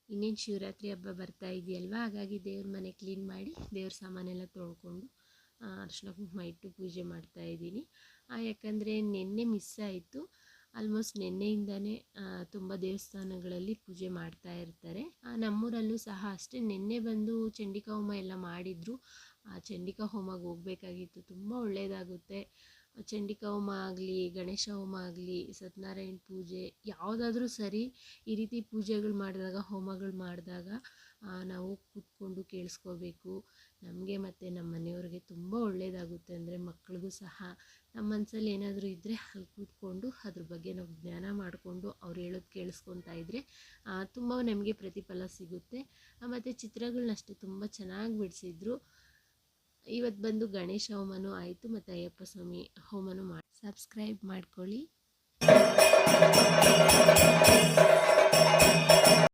ಇನ್ನೇನು ಶಿವರಾತ್ರಿ ಹಬ್ಬ ಬರ್ತಾ ಇದೆಯಲ್ವ, ಹಾಗಾಗಿ ದೇವ್ರ ಮನೆ ಕ್ಲೀನ್ ಮಾಡಿ ದೇವ್ರ ಸಾಮಾನೆಲ್ಲ ತೊಳ್ಕೊಂಡು ಅರಿಶಿನ ಕುಂಕುಮ ಇಟ್ಟು ಪೂಜೆ ಮಾಡ್ತಾಯಿದ್ದೀನಿ. ಯಾಕಂದರೆ ನಿನ್ನೆ ಮಿಸ್ ಆಯಿತು. ಆಲ್ಮೋಸ್ಟ್ ನಿನ್ನೆಯಿಂದನೇ ತುಂಬ ದೇವಸ್ಥಾನಗಳಲ್ಲಿ ಪೂಜೆ ಮಾಡ್ತಾ ಇರ್ತಾರೆ. ನಮ್ಮೂರಲ್ಲೂ ಸಹ ಅಷ್ಟೇ. ನಿನ್ನೆ ಬಂದು ಚಂಡಿಕಾ ಹೋಮ ಎಲ್ಲ ಮಾಡಿದರು. ಆ ಚಂಡಿಕಾ ಹೋಮಗೆ ಹೋಗಬೇಕಾಗಿತ್ತು. ತುಂಬ ಒಳ್ಳೆಯದಾಗುತ್ತೆ. ಚಂಡಿಕಾ ಹೋಮ ಆಗಲಿ, ಗಣೇಶ ಹೋಮ ಆಗಲಿ, ಸತ್ಯನಾರಾಯಣ ಪೂಜೆ ಯಾವುದಾದ್ರೂ ಸರಿ, ಈ ರೀತಿ ಪೂಜೆಗಳು ಮಾಡಿದಾಗ, ಹೋಮಗಳು ಮಾಡಿದಾಗ ನಾವು ಕೂತ್ಕೊಂಡು ಕೇಳಿಸ್ಕೋಬೇಕು. ನಮಗೆ ಮತ್ತು ನಮ್ಮ ಮನೆಯವ್ರಿಗೆ ತುಂಬ ಒಳ್ಳೆಯದಾಗುತ್ತೆ. ಅಂದರೆ ಮಕ್ಳಿಗೂ ಸಹ ನಮ್ಮ ಮನಸ್ಸಲ್ಲಿ ಏನಾದರೂ ಇದ್ದರೆ ಅಲ್ಲಿ ಕೂತ್ಕೊಂಡು ಅದ್ರ ಬಗ್ಗೆ ನಾವು ಜ್ಞಾನ ಮಾಡಿಕೊಂಡು ಅವ್ರು ಹೇಳೋದು ಕೇಳಿಸ್ಕೊತಾ ಇದ್ದರೆ ತುಂಬ ನಮಗೆ ಪ್ರತಿಫಲ ಸಿಗುತ್ತೆ. ಮತ್ತು ಚಿತ್ರಗಳನ್ನಷ್ಟೇ ತುಂಬ ಚೆನ್ನಾಗಿ ಬಿಡಿಸಿದ್ರು. ಇವತ್ತು ಬಂದು ಗಣೇಶ ಹೋಮನೂ ಆಯಿತು ಮತ್ತು ಅಯ್ಯಪ್ಪ ಸ್ವಾಮಿ ಹೋಮನೂ ಮಾಡಿ. ಸಬ್ಸ್ಕ್ರೈಬ್ ಮಾಡ್ಕೊಳ್ಳಿ.